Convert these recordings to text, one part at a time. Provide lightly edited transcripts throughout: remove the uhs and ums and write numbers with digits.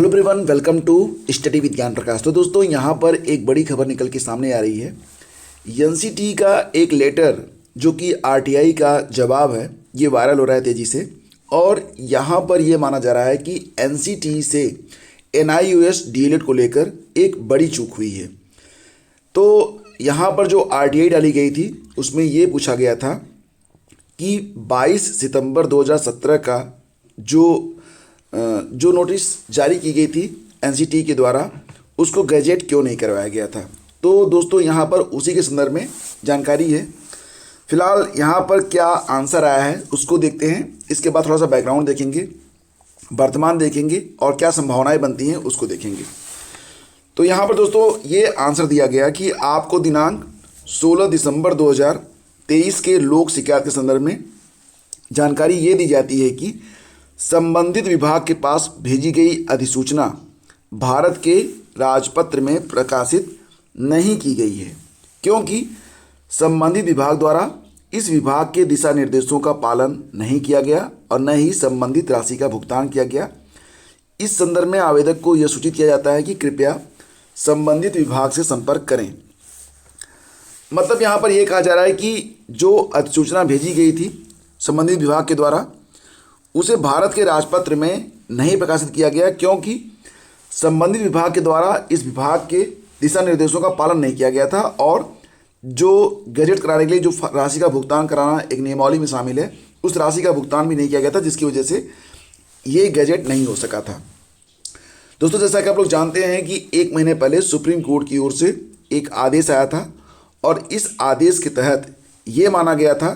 Hello everyone, welcome to study with Gyan Prakash. तो दोस्तों, यहाँ पर एक बड़ी खबर निकल के सामने आ रही है। एनसीटी का एक लेटर जो कि आरटीआई का जवाब है, ये वायरल हो रहा है तेज़ी से। और यहाँ पर ये माना जा रहा है कि एनसीटी से एनआईओएस डीएलएड को लेकर एक बड़ी चूक हुई है। तो यहाँ पर जो आरटीआई डाली गई थी उसमें ये पूछा गया था कि 22 सितंबर 2017 का जो नोटिस जारी की गई थी एनसीटी के द्वारा, उसको गैजेट क्यों नहीं करवाया गया था। तो दोस्तों, यहाँ पर उसी के संदर्भ में जानकारी है। फिलहाल यहाँ पर क्या आंसर आया है उसको देखते हैं। इसके बाद थोड़ा सा बैकग्राउंड देखेंगे, वर्तमान देखेंगे और क्या संभावनाएं बनती हैं उसको देखेंगे। तो यहाँ पर दोस्तों ये आंसर दिया गया कि आपको दिनांक 16 दिसंबर 2023 के लोक शिकायत के संदर्भ में जानकारी ये दी जाती है कि संबंधित विभाग के पास भेजी गई अधिसूचना भारत के राजपत्र में प्रकाशित नहीं की गई है, क्योंकि संबंधित विभाग द्वारा इस विभाग के दिशा निर्देशों का पालन नहीं किया गया और न ही संबंधित राशि का भुगतान किया गया। इस संदर्भ में आवेदक को यह सूचित किया जाता है कि कृपया संबंधित विभाग से संपर्क करें। मतलब यहाँ पर यह कहा जा रहा है कि जो अधिसूचना भेजी गई थी संबंधित विभाग के द्वारा, उसे भारत के राजपत्र में नहीं प्रकाशित किया गया, क्योंकि संबंधित विभाग के द्वारा इस विभाग के दिशा निर्देशों का पालन नहीं किया गया था और जो गैजेट कराने के लिए जो राशि का भुगतान कराना एक नियमावली में शामिल है, उस राशि का भुगतान भी नहीं किया गया था, जिसकी वजह से ये गैजेट नहीं हो सका था। दोस्तों, जैसा कि आप लोग जानते हैं कि एक महीने पहले सुप्रीम कोर्ट की ओर से एक आदेश आया था और इस आदेश के तहत ये माना गया था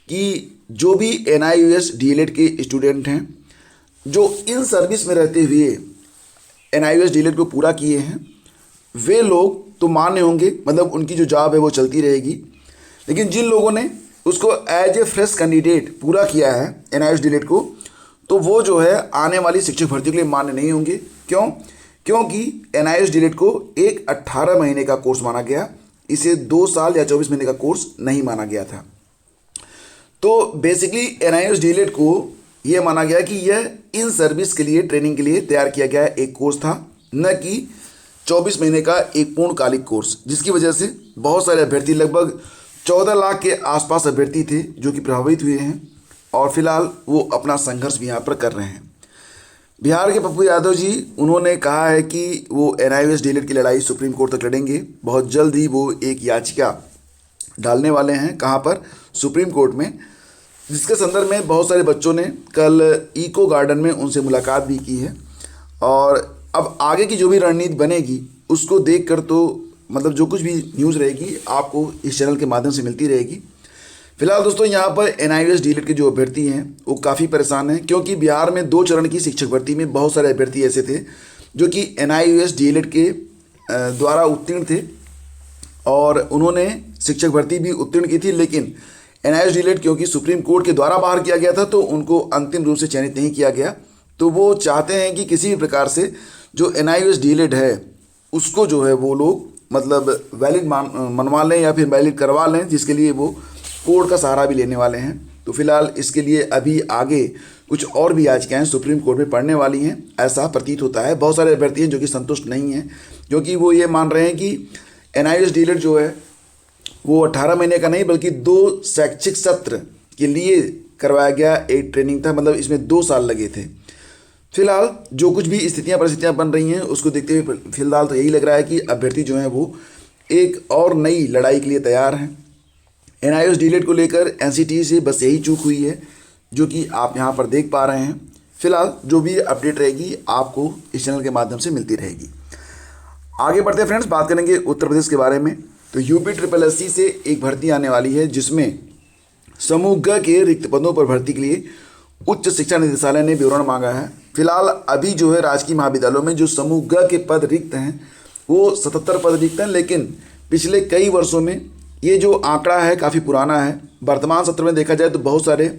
कि जो भी एनआईओएस डीएलएड के स्टूडेंट हैं जो इन सर्विस में रहते हुए एनआईओएस डीएलएड को पूरा किए हैं, वे लोग तो मान्य होंगे, मतलब उनकी जो जॉब है वो चलती रहेगी। लेकिन जिन लोगों ने उसको एज ए फ्रेश कैंडिडेट पूरा किया है एनआईओएस डीएलएड को, तो वो जो है आने वाली शिक्षक भर्ती के लिए मान्य नहीं होंगे। क्यों? क्योंकि एनआईओएस डीएलएड को एक 18 महीने का कोर्स माना गया, इसे 2 साल या 24 महीने का कोर्स नहीं माना गया था। तो बेसिकली एनआईओएस डीएलएड को यह माना गया कि यह इन सर्विस के लिए ट्रेनिंग के लिए तैयार किया गया एक कोर्स था, न कि 24 महीने का एक पूर्णकालिक कोर्स, जिसकी वजह से बहुत सारे अभ्यर्थी, लगभग 14 लाख के आसपास अभ्यर्थी थे जो कि प्रभावित हुए हैं और फिलहाल वो अपना संघर्ष भी यहाँ पर कर रहे हैं। बिहार के पप्पू यादव जी, उन्होंने कहा है कि वो एनआईओएस डीएलएड की लड़ाई सुप्रीम कोर्ट तक लड़ेंगे। बहुत जल्द ही वो एक याचिका डालने वाले हैं, कहाँ पर? सुप्रीम कोर्ट में, जिसके संदर्भ में बहुत सारे बच्चों ने कल इको गार्डन में उनसे मुलाकात भी की है। और अब आगे की जो भी रणनीति बनेगी उसको देखकर तो मतलब जो कुछ भी न्यूज़ रहेगी आपको इस चैनल के माध्यम से मिलती रहेगी। फिलहाल दोस्तों, यहाँ पर एनआईओएस डीएलएड के जो अभ्यर्थी हैं वो काफ़ी परेशान हैं, क्योंकि बिहार में 2 चरण की शिक्षक भर्ती में बहुत सारे अभ्यर्थी ऐसे थे जो कि एनआईओएस डीएलएड के द्वारा उत्तीर्ण थे और उन्होंने शिक्षक भर्ती भी उत्तीर्ण की थी। लेकिन एनआईओएस डीएलएड क्योंकि सुप्रीम कोर्ट के द्वारा बाहर किया गया था, तो उनको अंतिम रूप से चयनित नहीं किया गया। तो वो चाहते हैं कि किसी भी प्रकार से जो एनआईओएस डीएलएड है उसको जो है वो लोग मतलब वैलिड मनवा लें या फिर वैलिड करवा लें, जिसके लिए वो कोर्ट का सहारा भी लेने वाले हैं। तो फिलहाल इसके लिए अभी आगे कुछ और भी याचिकाएं सुप्रीम कोर्ट में पड़ने वाली हैं, ऐसा प्रतीत होता है। बहुत सारे अभ्यर्थी हैं जो कि संतुष्ट नहीं हैं, क्योंकि वो ये मान रहे हैं कि एनआईओएस डीएलएड जो है वो 18 महीने का नहीं बल्कि 2 शैक्षिक सत्र के लिए करवाया गया एक ट्रेनिंग था, मतलब इसमें 2 साल लगे थे। फिलहाल जो कुछ भी स्थितियां परिस्थितियां बन रही हैं उसको देखते हुए फिलहाल तो यही लग रहा है कि अभ्यर्थी जो हैं वो एक और नई लड़ाई के लिए तैयार हैं। एनआईओएस डीएलएड को लेकर एनसीटी से बस यही चूक हुई है जो कि आप यहाँ पर देख पा रहे हैं। फिलहाल जो भी अपडेट रहेगी आपको इस चैनल के माध्यम से मिलती रहेगी। आगे बढ़ते हैं फ्रेंड्स, बात करेंगे उत्तर प्रदेश के बारे में। तो यूपी से एक भर्ती आने वाली है, जिसमें समूह ग के रिक्त पदों पर भर्ती के लिए उच्च शिक्षा निदेशालय ने विवरण मांगा है। फिलहाल अभी जो है राजकीय महाविद्यालयों में जो समूह ग के पद रिक्त हैं वो 77 पद रिक्त हैं, लेकिन पिछले कई वर्षों में ये जो आंकड़ा है काफ़ी पुराना है। वर्तमान सत्र में देखा जाए तो बहुत सारे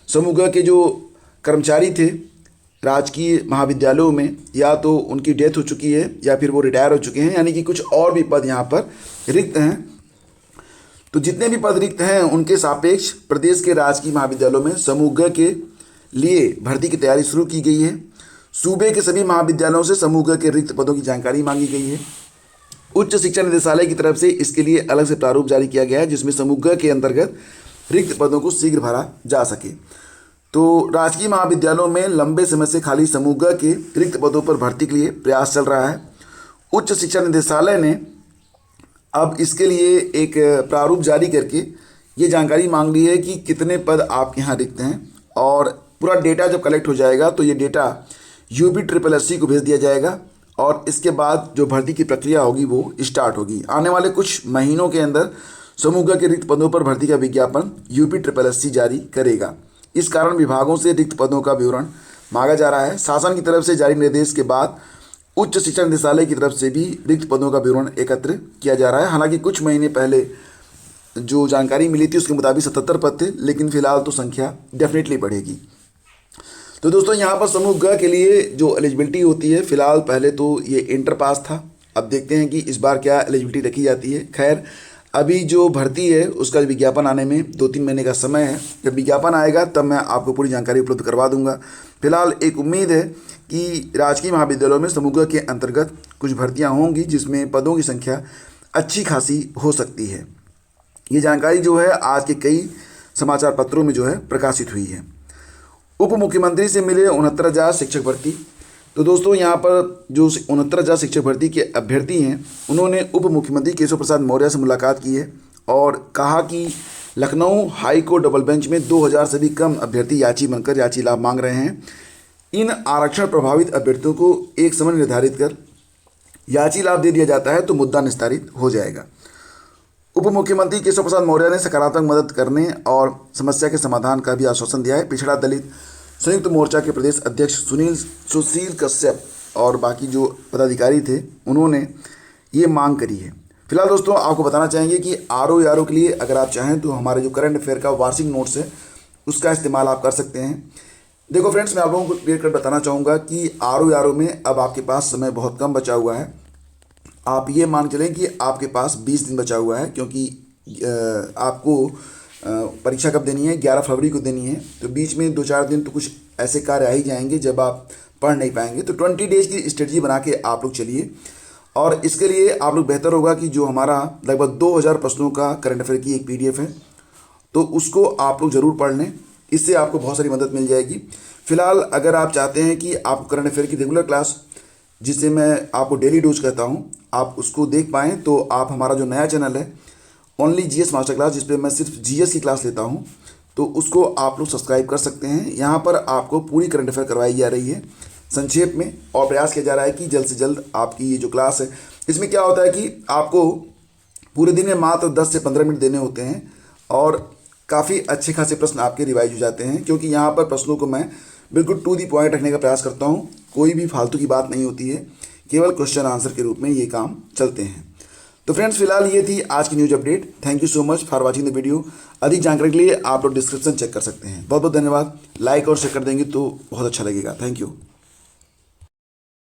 समूह ग के जो कर्मचारी थे राजकीय महाविद्यालयों में, या तो उनकी डेथ हो चुकी है या फिर वो रिटायर हो चुके हैं, यानी कि कुछ और भी पद यहाँ पर रिक्त हैं। तो जितने भी पद रिक्त हैं उनके सापेक्ष प्रदेश के राजकीय महाविद्यालयों में समूह ग के लिए भर्ती की तैयारी शुरू की गई है। सूबे के सभी महाविद्यालयों से समूह ग के रिक्त पदों की जानकारी मांगी गई है। उच्च शिक्षा निदेशालय की तरफ से इसके लिए अलग से प्रारूप जारी किया गया है, जिसमें समूह ग के अंतर्गत रिक्त पदों को शीघ्र भरा जा सके। तो राजकीय महाविद्यालयों में लंबे समय से खाली समूह ग के रिक्त पदों पर भर्ती के लिए प्रयास चल रहा है। उच्च शिक्षा निदेशालय ने अब इसके लिए एक प्रारूप जारी करके ये जानकारी मांग ली है कि कितने पद आपके यहाँ रिक्त हैं, और पूरा डेटा जब कलेक्ट हो जाएगा तो ये डेटा UPSSC को भेज दिया जाएगा, और इसके बाद जो भर्ती की प्रक्रिया होगी वो स्टार्ट होगी। आने वाले कुछ महीनों के अंदर समूह ग के रिक्त पदों पर भर्ती का विज्ञापन UPSSC जारी करेगा। इस कारण विभागों से रिक्त पदों का विवरण मांगा जा रहा है। शासन की तरफ से जारी निर्देश के बाद उच्च शिक्षा निदेशालय की तरफ से भी रिक्त पदों का विवरण एकत्र किया जा रहा है। हालांकि कुछ महीने पहले जो जानकारी मिली थी उसके मुताबिक 77 पद थे, लेकिन फिलहाल तो संख्या डेफिनेटली बढ़ेगी। तो दोस्तों यहाँ पर समूह ग के लिए जो एलिजिबिलिटी होती है, फिलहाल पहले तो ये इंटर पास था, अब देखते हैं कि इस बार क्या एलिजिबिलिटी रखी जाती है। खैर, अभी जो भर्ती है उसका विज्ञापन आने में 2-3 महीने का समय है। जब विज्ञापन आएगा तब मैं आपको पूरी जानकारी उपलब्ध करवा दूंगा। फिलहाल एक उम्मीद है कि राजकीय महाविद्यालयों में समूह ग के अंतर्गत कुछ भर्तियाँ होंगी, जिसमें पदों की संख्या अच्छी खासी हो सकती है। ये जानकारी जो है आज के कई समाचार पत्रों में जो है प्रकाशित हुई है। उप मुख्यमंत्री से मिले 69,000 शिक्षक भर्ती। तो दोस्तों यहाँ पर जो 69,000 शिक्षक भर्ती के अभ्यर्थी हैं, उन्होंने उप मुख्यमंत्री केशव प्रसाद मौर्य से मुलाकात की है और कहा कि Lucknow high court double bench में 2,000 से भी कम अभ्यर्थी याची बनकर याची लाभ मांग रहे हैं। इन आरक्षण प्रभावित अभ्यर्थियों को एक समय निर्धारित कर याची लाभ दे दिया जाता है तो मुद्दा निस्तारित हो जाएगा। उप मुख्यमंत्री केशव प्रसाद मौर्य ने सकारात्मक मदद करने और समस्या के समाधान का भी आश्वासन दिया है। पिछड़ा दलित संयुक्त मोर्चा के प्रदेश अध्यक्ष सुशील कश्यप और बाकी जो पदाधिकारी थे, उन्होंने ये मांग करी है। फिलहाल दोस्तों आपको बताना चाहेंगे कि RO के लिए अगर आप चाहें तो हमारे जो करंट अफेयर का वार्षिक नोट्स है उसका इस्तेमाल आप कर सकते हैं। देखो फ्रेंड्स, मैं आप लोगों को क्लियर कर बताना चाहूँगा कि RO में अब आपके पास समय बहुत कम बचा हुआ है। आप ये मान चलें कि आपके पास 20 दिन बचा हुआ है, क्योंकि आपको परीक्षा कब देनी है, 11 फरवरी को देनी है। तो बीच में 2-4 दिन तो कुछ ऐसे कार्य आ ही जाएंगे जब आप पढ़ नहीं पाएंगे। तो 20 डेज की स्ट्रेटजी बना के आप लोग चलिए, और इसके लिए आप लोग बेहतर होगा कि जो हमारा लगभग 2000 प्रश्नों का करंट अफेयर की एक PDF है, तो उसको आप लोग ज़रूर पढ़ लें। इससे आपको बहुत सारी मदद मिल जाएगी। फिलहाल अगर आप चाहते हैं कि आप करंट अफेयर की रेगुलर क्लास, जिसे मैं आपको डेली डोज कहता हूँ, आप उसको देख पाएँ, तो आप हमारा जो नया चैनल है ओनली GS मास्टर क्लास, जिस पे मैं सिर्फ GS की क्लास लेता हूँ, तो उसको आप लोग सब्सक्राइब कर सकते हैं। यहाँ पर आपको पूरी करंट अफेयर करवाई जा रही है संक्षेप में, और प्रयास किया जा रहा है कि जल्द से जल्द आपकी ये जो क्लास है, इसमें क्या होता है कि आपको पूरे दिन में मात्र 10 से 15 मिनट देने होते हैं, और काफ़ी अच्छे खासे प्रश्न आपके रिवाइज हो जाते हैं, क्योंकि यहाँ पर प्रश्नों को मैं बिल्कुल टू दी पॉइंट रखने का प्रयास करता हूँ। कोई भी फालतू की बात नहीं होती है, केवल क्वेश्चन आंसर के रूप में ये काम चलते हैं। तो फ्रेंड्स, फिलहाल ये थी आज की news update. Thank you so much for watching the video. अधिक जानकारी के लिए आप लोग डिस्क्रिप्शन चेक कर सकते हैं। बहुत बहुत धन्यवाद। लाइक और शेयर कर देंगे तो बहुत अच्छा लगेगा। Thank you.